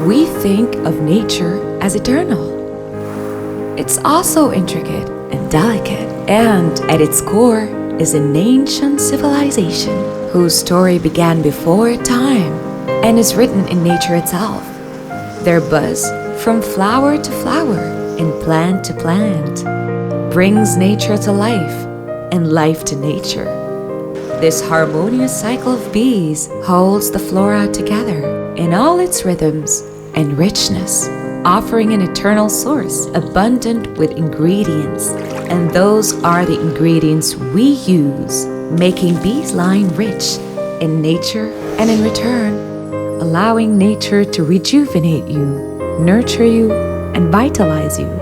We think of nature as eternal. It's also intricate and delicate, and at its core is an ancient civilization whose story began before time and is written in nature itself. Their buzz, from flower to flower and plant to plant, brings nature to life and life to nature. This harmonious cycle of bees holds the flora together in all its rhythms and richness, offering an eternal source abundant with ingredients. And those are the ingredients we use, making Beesline rich in nature and in return, allowing nature to rejuvenate you, nurture you, and vitalize you.